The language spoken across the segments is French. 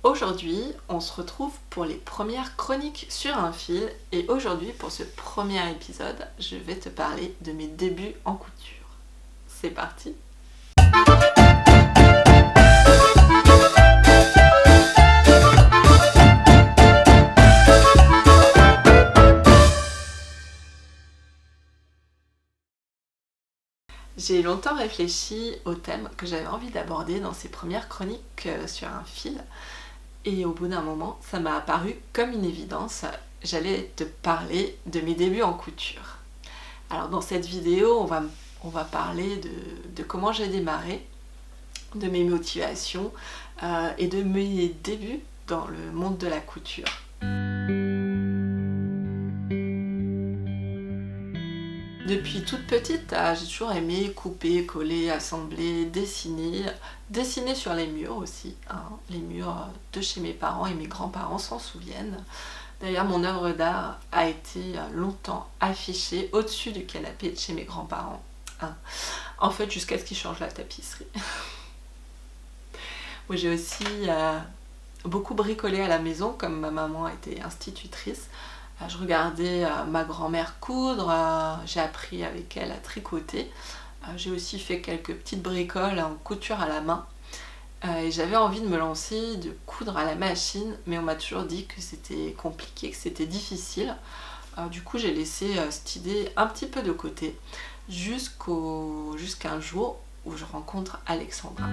Aujourd'hui, on se retrouve pour les premières chroniques sur un fil et aujourd'hui, pour ce premier épisode, je vais te parler de mes débuts en couture. C'est parti! J'ai longtemps réfléchi au thème que j'avais envie d'aborder dans ces premières chroniques sur un fil. Et au bout d'un moment, ça m'a apparu comme une évidence. J'allais te parler de mes débuts en couture. Alors dans cette vidéo, on va parler de comment j'ai démarré, de mes motivations et de mes débuts dans le monde de la couture. Depuis toute petite, j'ai toujours aimé couper, coller, assembler, dessiner sur les murs aussi. Les murs de chez mes parents et mes grands-parents s'en souviennent. D'ailleurs, mon œuvre d'art a été longtemps affichée au-dessus du canapé de chez mes grands-parents. En fait, jusqu'à ce qu'ils changent la tapisserie. Moi, j'ai aussi beaucoup bricolé à la maison, comme ma maman était institutrice. Je regardais ma grand-mère coudre, j'ai appris avec elle à tricoter. J'ai aussi fait quelques petites bricoles en couture à la main. Et j'avais envie de me lancer, de coudre à la machine, mais on m'a toujours dit que c'était compliqué, que c'était difficile. Du coup, j'ai laissé cette idée un petit peu de côté, jusqu'à un jour où je rencontre Alexandra.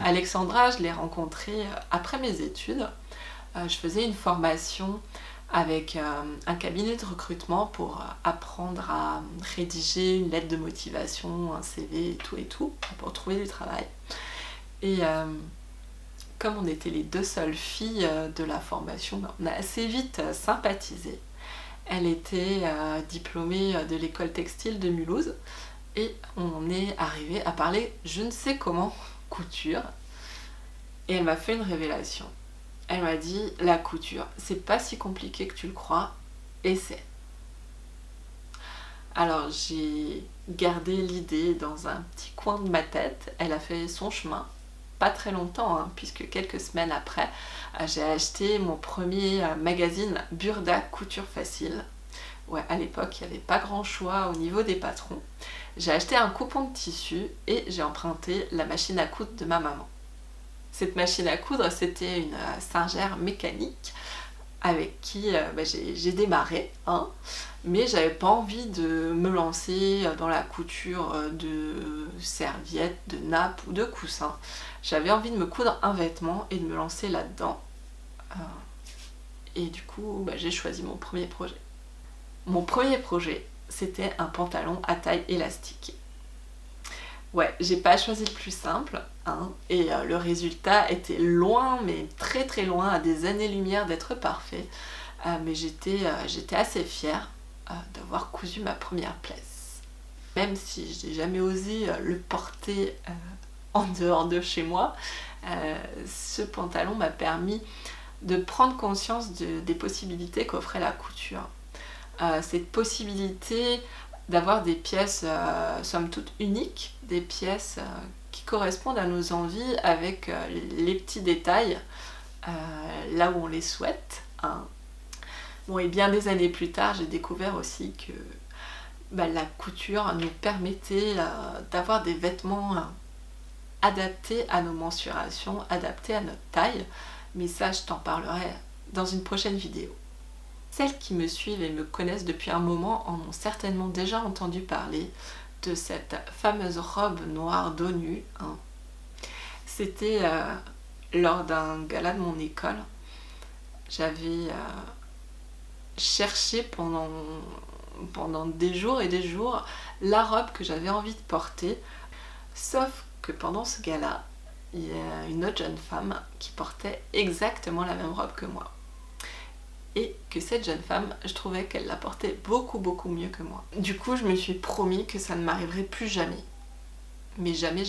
Alexandra, je l'ai rencontrée après mes études. Je faisais une formation avec un cabinet de recrutement pour apprendre à rédiger une lettre de motivation, un CV et tout, pour trouver du travail. Et comme on était les deux seules filles de la formation, on a assez vite sympathisé. Elle était diplômée de l'école textile de Mulhouse et on est arrivé à parler je ne sais comment couture. Et elle m'a fait une révélation. Elle m'a dit, la couture, c'est pas si compliqué que tu le crois, essaie. Alors j'ai gardé l'idée dans un petit coin de ma tête. Elle a fait son chemin, pas très longtemps, puisque quelques semaines après, j'ai acheté mon premier magazine Burda Couture Facile. Ouais, à l'époque, il n'y avait pas grand choix au niveau des patrons. J'ai acheté un coupon de tissu et j'ai emprunté la machine à coudre de ma maman. Cette machine à coudre, c'était une Singer mécanique avec qui j'ai démarré, mais j'avais pas envie de me lancer dans la couture de serviettes, de nappes ou de coussins. J'avais envie de me coudre un vêtement et de me lancer là-dedans. Et du coup, j'ai choisi mon premier projet. Mon premier projet, c'était un pantalon à taille élastique. Ouais, j'ai pas choisi le plus simple, et le résultat était loin, mais très très loin, à des années-lumière d'être parfait. Mais j'étais assez fière d'avoir cousu ma première pièce. Même si je n'ai jamais osé le porter en dehors de chez moi, ce pantalon m'a permis de prendre conscience des possibilités qu'offrait la couture. Cette possibilité d'avoir des pièces somme toute uniques, des pièces qui correspondent à nos envies avec les petits détails là où on les souhaite. Bon, et bien des années plus tard, j'ai découvert aussi que la couture nous permettait d'avoir des vêtements adaptés à nos mensurations, adaptés à notre taille, mais ça je t'en parlerai dans une prochaine vidéo. Celles qui me suivent et me connaissent depuis un moment en ont certainement déjà entendu parler de cette fameuse robe noire dos nu. C'était lors d'un gala de mon école. J'avais cherché pendant des jours et des jours la robe que j'avais envie de porter. Sauf que pendant ce gala, il y a une autre jeune femme qui portait exactement la même robe que moi. Et que cette jeune femme, je trouvais qu'elle la portait beaucoup mieux que moi. Du coup, je me suis promis que ça ne m'arriverait plus jamais. Mais jamais.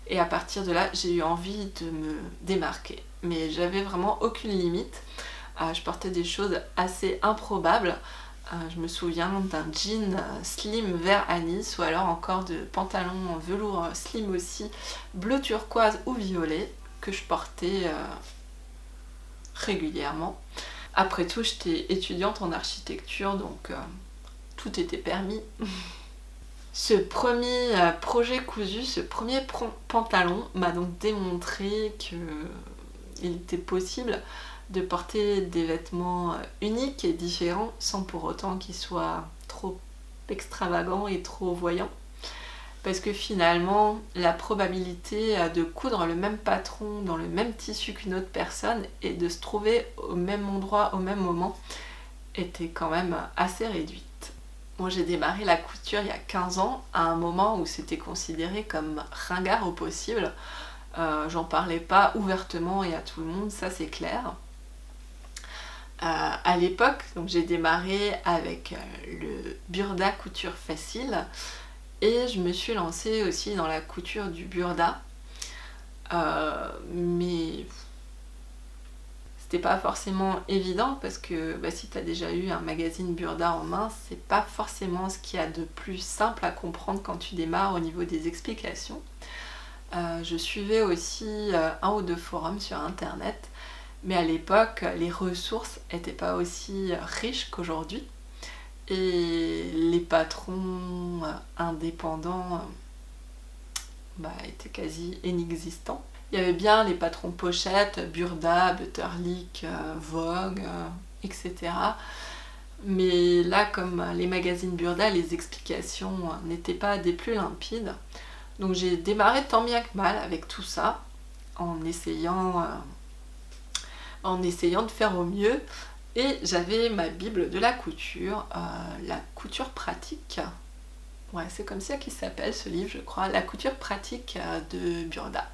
Et à partir de là, j'ai eu envie de me démarquer. Mais j'avais vraiment aucune limite. Je portais des choses assez improbables, Je me souviens d'un jean slim vert anis ou alors encore de pantalons en velours slim aussi, bleu turquoise ou violet, que je portais régulièrement. Après tout, j'étais étudiante en architecture, donc tout était permis. Ce premier projet cousu, ce premier pantalon m'a donc démontré qu'il était possible de porter des vêtements uniques et différents sans pour autant qu'ils soient trop extravagants et trop voyants. Parce que finalement, la probabilité de coudre le même patron dans le même tissu qu'une autre personne et de se trouver au même endroit au même moment était quand même assez réduite. Moi j'ai démarré la couture il y a 15 ans, à un moment où c'était considéré comme ringard au possible. J'en parlais pas ouvertement et à tout le monde, ça c'est clair. À l'époque, donc j'ai démarré avec le burda couture facile et je me suis lancée aussi dans la couture du burda. Mais c'était pas forcément évident parce que si tu as déjà eu un magazine burda en main, c'est pas forcément ce qu'il y a de plus simple à comprendre quand tu démarres au niveau des explications. Je suivais aussi un ou deux forums sur internet, mais à l'époque les ressources n'étaient pas aussi riches qu'aujourd'hui et les patrons indépendants étaient quasi inexistants. Il y avait bien les patrons pochettes, Burda, Butterlick, Vogue, etc. Mais là, comme les magazines Burda, les explications n'étaient pas des plus limpides. Donc j'ai démarré tant bien que mal avec tout ça, en essayant de faire au mieux. Et j'avais ma bible de la couture, la couture pratique. Ouais, c'est comme ça qu'il s'appelle ce livre, je crois, la couture pratique de Burda.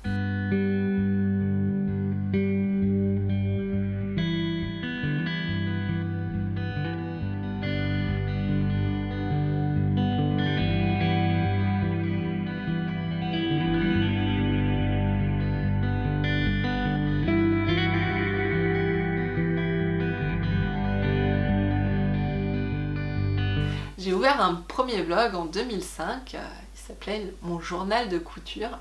J'ai ouvert un premier blog en 2005, il s'appelait Mon journal de couture,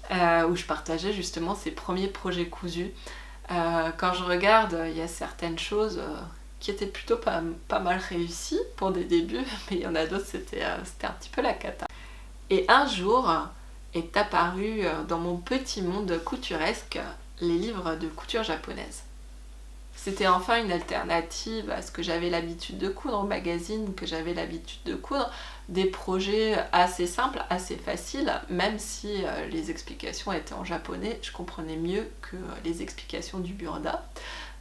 où je partageais justement ces premiers projets cousus. Quand je regarde, il y a certaines choses qui étaient plutôt pas mal réussies pour des débuts, mais il y en a d'autres, c'était un petit peu la cata. Et un jour est apparu dans mon petit monde couturesque les livres de couture japonaise. C'était enfin une alternative à ce que j'avais l'habitude de coudre, au magazine que j'avais l'habitude de coudre, des projets assez simples, assez faciles, même si les explications étaient en japonais, je comprenais mieux que les explications du burda,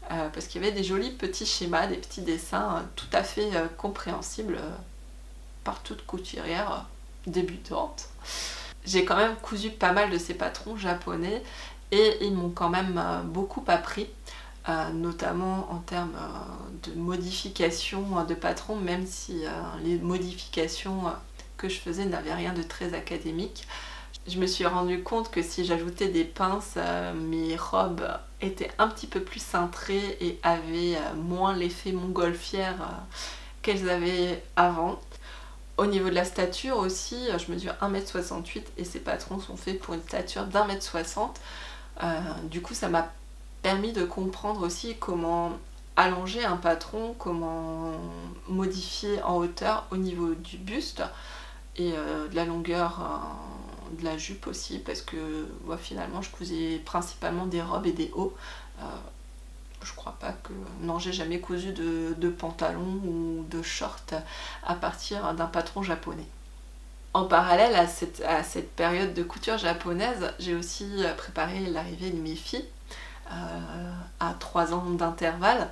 parce qu'il y avait des jolis petits schémas, des petits dessins tout à fait compréhensibles par toute couturière débutante. J'ai quand même cousu pas mal de ces patrons japonais et ils m'ont quand même beaucoup appris. Notamment en termes de modification de patrons, même si les modifications que je faisais n'avaient rien de très académique. Je me suis rendu compte que si j'ajoutais des pinces, mes robes étaient un petit peu plus cintrées et avaient moins l'effet montgolfière qu'elles avaient avant. Au niveau de la stature aussi, je mesure 1m68 et ces patrons sont faits pour une stature d'1m60. Du coup ça m'a permis de comprendre aussi comment allonger un patron, comment modifier en hauteur au niveau du buste et de la longueur de la jupe aussi, parce que finalement je cousais principalement des robes et des hauts. Je crois pas que... Non, j'ai jamais cousu de pantalon ou de short à partir d'un patron japonais. En parallèle à cette période de couture japonaise, j'ai aussi préparé l'arrivée de mes filles. À 3 ans d'intervalle,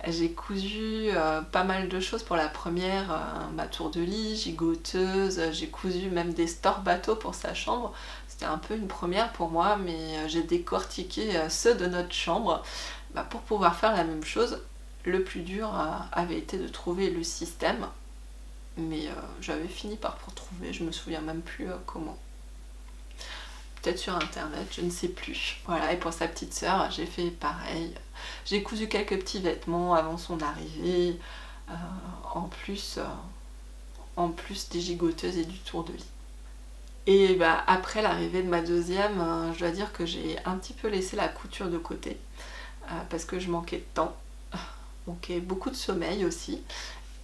j'ai cousu pas mal de choses pour la première, ma tour de lit, gigoteuse, j'ai cousu même des stores bateaux pour sa chambre. C'était un peu une première pour moi, mais j'ai décortiqué ceux de notre chambre pour pouvoir faire la même chose. Le plus dur avait été de trouver le système, mais j'avais fini par retrouver, je me souviens même plus comment. Peut-être sur internet, je ne sais plus. Voilà, et pour sa petite sœur, j'ai fait pareil. J'ai cousu quelques petits vêtements avant son arrivée. en plus des gigoteuses et du tour de lit. Et bah, après l'arrivée de ma deuxième, je dois dire que j'ai un petit peu laissé la couture de côté parce que je manquais de temps, manquais beaucoup de sommeil aussi,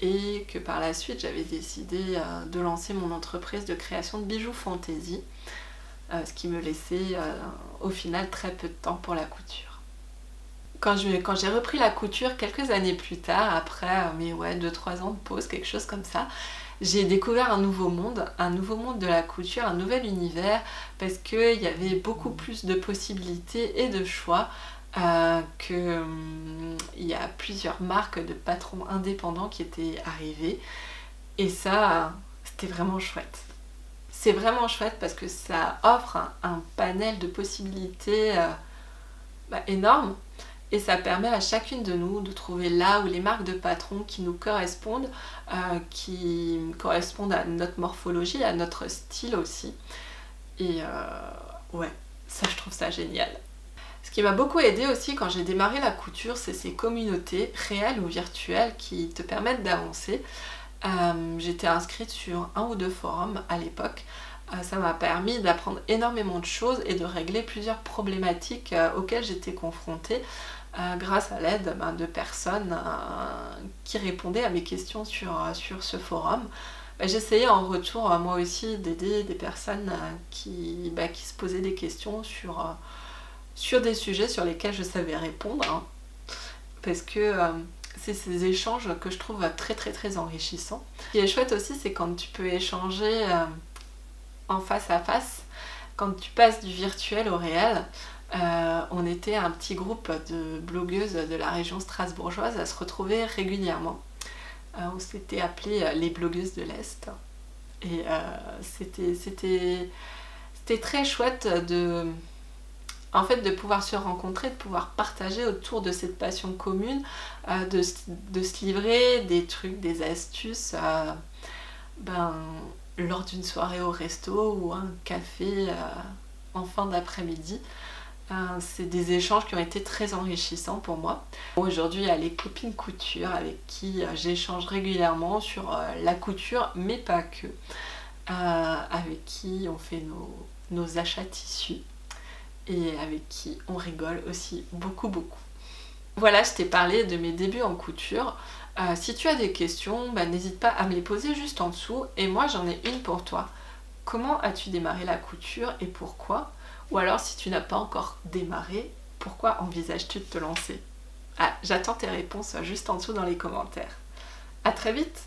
et que par la suite j'avais décidé de lancer mon entreprise de création de bijoux fantaisie, ce qui me laissait au final très peu de temps pour la couture. Quand j'ai repris la couture quelques années plus tard, après mes 2-3 ans de pause, quelque chose comme ça, j'ai découvert un nouveau monde de la couture, un nouvel univers, parce qu'il y avait beaucoup plus de possibilités et de choix, il y a plusieurs marques de patrons indépendants qui étaient arrivées, et ça, c'était vraiment chouette. C'est vraiment chouette parce que ça offre un panel de possibilités énorme, et ça permet à chacune de nous de trouver là où les marques de patrons qui nous correspondent, qui correspondent à notre morphologie, à notre style aussi. Et ouais, ça je trouve ça génial. Ce qui m'a beaucoup aidé aussi quand j'ai démarré la couture, c'est ces communautés réelles ou virtuelles qui te permettent d'avancer. J'étais inscrite sur 1 ou 2 forums à l'époque. Ça m'a permis d'apprendre énormément de choses et de régler plusieurs problématiques auxquelles j'étais confrontée grâce à l'aide de personnes qui répondaient à mes questions sur ce forum. J'essayais en retour moi aussi d'aider des personnes qui se posaient des questions sur des sujets sur lesquels je savais répondre, parce que c'est ces échanges que je trouve très très très enrichissants. Ce qui est chouette aussi, c'est quand tu peux échanger en face à face, quand tu passes du virtuel au réel. On était un petit groupe de blogueuses de la région strasbourgeoise à se retrouver régulièrement. On s'était appelé les blogueuses de l'Est, et c'était très chouette de pouvoir se rencontrer, de pouvoir partager autour de cette passion commune, de se livrer des trucs, des astuces, lors d'une soirée au resto ou un café en fin d'après-midi. C'est des échanges qui ont été très enrichissants pour moi. Aujourd'hui, il y a les copines couture avec qui j'échange régulièrement sur la couture, mais pas que, avec qui on fait nos achats tissus et avec qui on rigole aussi beaucoup beaucoup. Voilà, je t'ai parlé de mes débuts en couture. Si tu as des questions, n'hésite pas à me les poser juste en dessous, et moi j'en ai une pour toi. Comment as-tu démarré la couture et pourquoi ? Ou alors, si tu n'as pas encore démarré, pourquoi envisages-tu de te lancer ? J'attends tes réponses juste en dessous dans les commentaires. À très vite!